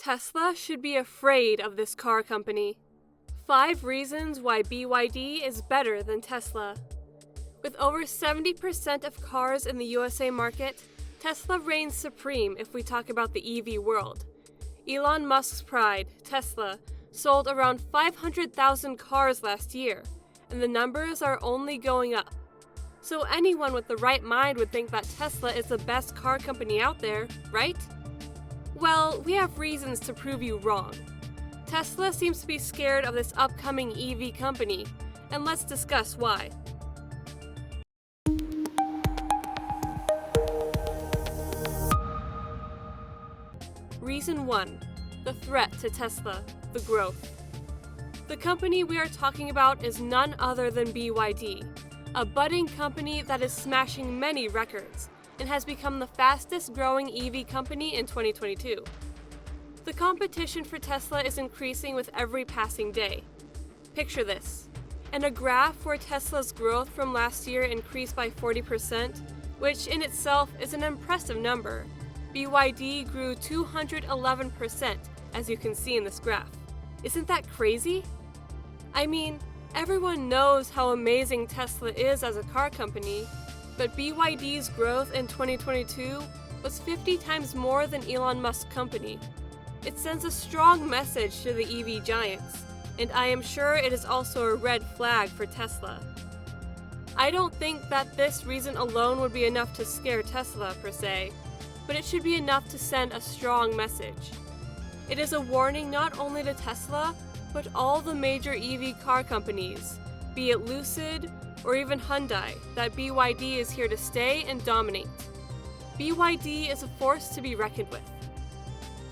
Tesla should be afraid of this car company. 5 reasons why BYD is better than Tesla. With over 70% of cars in the USA market, Tesla reigns supreme if we talk about the EV world. Elon Musk's pride, Tesla, sold around 500,000 cars last year, and the numbers are only going up. So anyone with the right mind would think that Tesla is the best car company out there, right? Well, we have reasons to prove you wrong. Tesla seems to be scared of this upcoming EV company, and let's discuss why. Reason 1. The threat to Tesla, the growth. The company we are talking about is none other than BYD, a budding company that is smashing many records and has become the fastest growing EV company in 2022. The competition for Tesla is increasing with every passing day. Picture this. In a graph where Tesla's growth from last year increased by 40%, which in itself is an impressive number, BYD grew 211%, as you can see in this graph. Isn't that crazy? I mean, everyone knows how amazing Tesla is as a car company, but BYD's growth in 2022 was 50 times more than Elon Musk's company. It sends a strong message to the EV giants, and I am sure it is also a red flag for Tesla. I don't think that this reason alone would be enough to scare Tesla per se, but it should be enough to send a strong message. It is a warning not only to Tesla, but all the major EV car companies, be it Lucid or even Hyundai, that BYD is here to stay and dominate. BYD is a force to be reckoned with.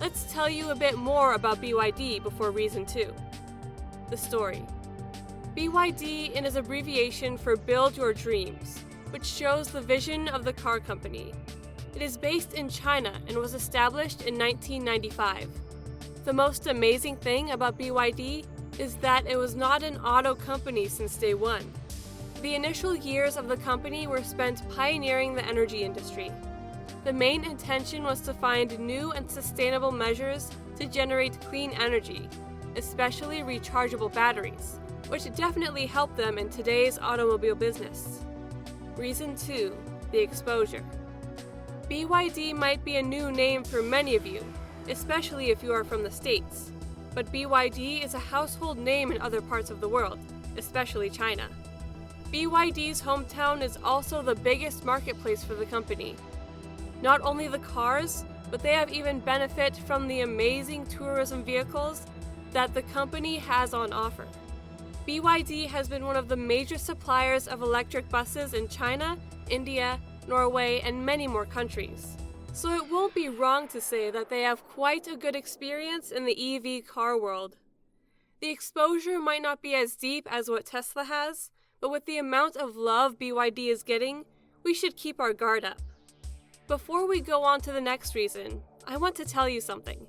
Let's tell you a bit more about BYD before reason 2. The story. BYD is abbreviation for Build Your Dreams, which shows the vision of the car company. It is based in China and was established in 1995. The most amazing thing about BYD is that it was not an auto company since day one. The initial years of the company were spent pioneering the energy industry. The main intention was to find new and sustainable measures to generate clean energy, especially rechargeable batteries, which definitely help them in today's automobile business. Reason 2. The exposure. BYD might be a new name for many of you, especially if you are from the States, but BYD is a household name in other parts of the world, especially China. BYD's hometown is also the biggest marketplace for the company. Not only the cars, but they have even benefit from the amazing tourism vehicles that the company has on offer. BYD has been one of the major suppliers of electric buses in China, India, Norway, and many more countries. So it won't be wrong to say that they have quite a good experience in the EV car world. The exposure might not be as deep as what Tesla has, but with the amount of love BYD is getting, we should keep our guard up. Before we go on to the next reason, I want to tell you something.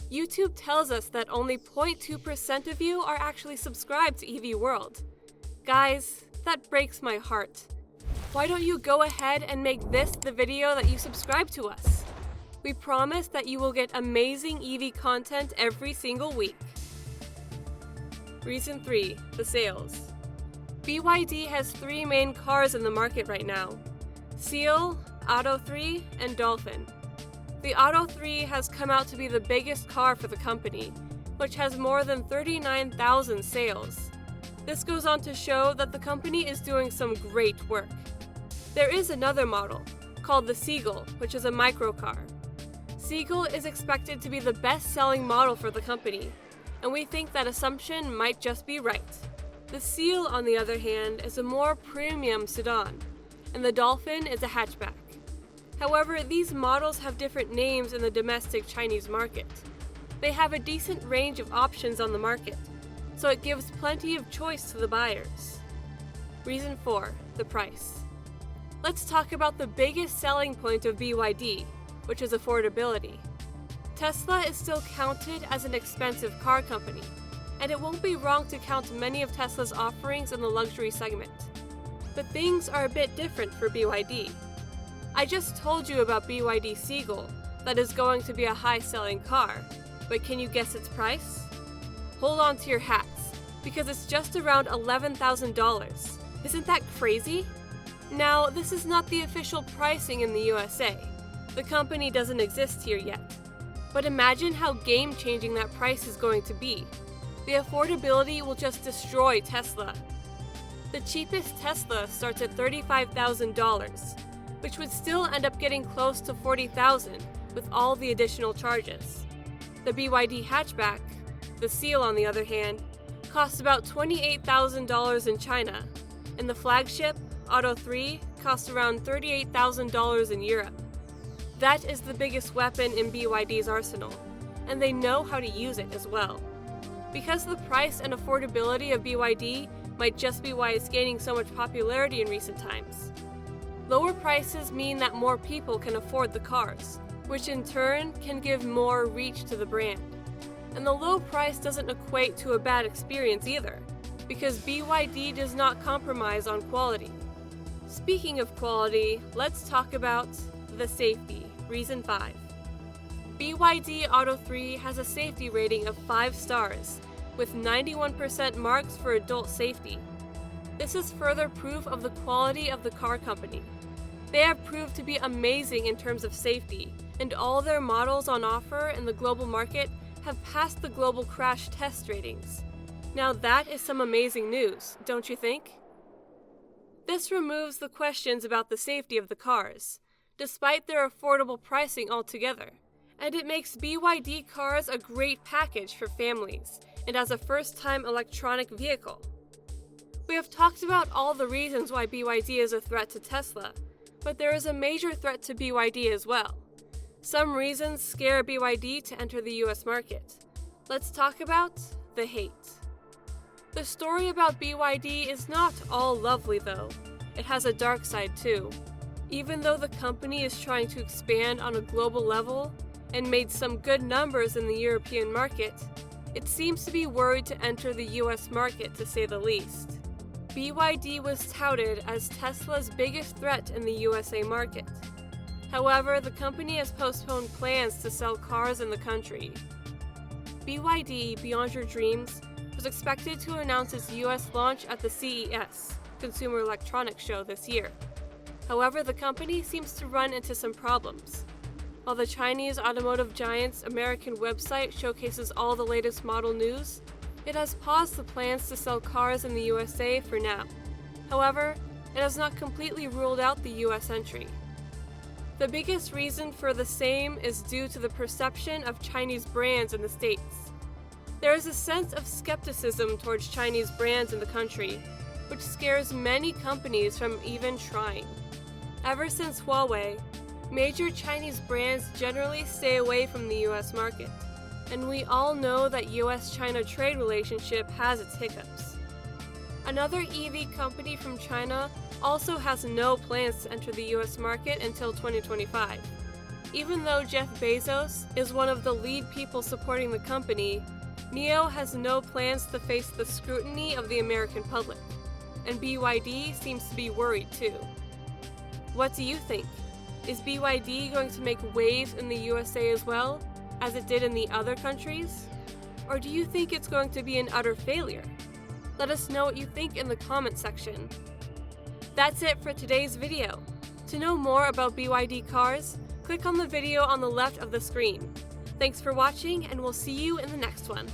YouTube tells us that only 0.2% of you are actually subscribed to EV World. Guys, that breaks my heart. Why don't you go ahead and make this the video that you subscribe to us? We promise that you will get amazing EV content every single week. Reason 3. The sales. BYD has 3 main cars in the market right now: Seal, Auto 3, and Dolphin. The Auto 3 has come out to be the biggest car for the company, which has more than 39,000 sales. This goes on to show that the company is doing some great work. There is another model, called the Seagull, which is a microcar. Seagull is expected to be the best-selling model for the company, and we think that assumption might just be right. The Seal, on the other hand, is a more premium sedan, and the Dolphin is a hatchback. However, these models have different names in the domestic Chinese market. They have a decent range of options on the market, so it gives plenty of choice to the buyers. Reason 4. The price. Let's talk about the biggest selling point of BYD, which is affordability. Tesla is still counted as an expensive car company, and it won't be wrong to count many of Tesla's offerings in the luxury segment. But things are a bit different for BYD. I just told you about BYD Seagull, that is going to be a high-selling car, But can you guess its price? Hold on to your hats, because it's just around $11,000. Isn't that crazy? Now, this is not the official pricing in the USA. The company doesn't exist here yet. But imagine how game-changing that price is going to be. The affordability will just destroy Tesla. The cheapest Tesla starts at $35,000, which would still end up getting close to $40,000 with all the additional charges. The BYD hatchback, the Seal on the other hand, costs about $28,000 in China, and the flagship, Auto 3, costs around $38,000 in Europe. That is the biggest weapon in BYD's arsenal, and they know how to use it as well. Because the price and affordability of BYD might just be why it's gaining so much popularity in recent times. Lower prices mean that more people can afford the cars, which in turn can give more reach to the brand. And the low price doesn't equate to a bad experience either, because BYD does not compromise on quality. Speaking of quality, let's talk about the safety, reason 5. BYD Auto 3 has a safety rating of 5 stars, with 91% marks for adult safety. This is further proof of the quality of the car company. They have proved to be amazing in terms of safety, and all their models on offer in the global market have passed the global crash test ratings. Now that is some amazing news, don't you think? This removes the questions about the safety of the cars, despite their affordable pricing altogether, and it makes BYD cars a great package for families and as a first-time electronic vehicle. We have talked about all the reasons why BYD is a threat to Tesla, but there is a major threat to BYD as well. Some reasons scare BYD to enter the US market. Let's talk about the hate. The story about BYD is not all lovely though. It has a dark side too. Even though the company is trying to expand on a global level and made some good numbers in the European market, it seems to be worried to enter the US market, to say the least. BYD was touted as Tesla's biggest threat in the USA market. However, the company has postponed plans to sell cars in the country. BYD Beyond Your Dreams was expected to announce its US launch at the CES, Consumer Electronics Show, this year. However, the company seems to run into some problems. While the Chinese automotive giant's American website showcases all the latest model news, it has paused the plans to sell cars in the USA for now. However, it has not completely ruled out the US entry. The biggest reason for the same is due to the perception of Chinese brands in the States. There is a sense of skepticism towards Chinese brands in the country, which scares many companies from even trying. Ever since Huawei, major Chinese brands generally stay away from the US market, and we all know that US-China trade relationship has its hiccups. Another EV company from China also has no plans to enter the US market until 2025. Even though Jeff Bezos is one of the lead people supporting the company, NIO has no plans to face the scrutiny of the American public, and BYD seems to be worried too. What do you think? Is BYD going to make waves in the USA as well, as it did in the other countries? Or do you think it's going to be an utter failure? Let us know what you think in the comment section. That's it for today's video. To know more about BYD cars, click on the video on the left of the screen. Thanks for watching, and we'll see you in the next one.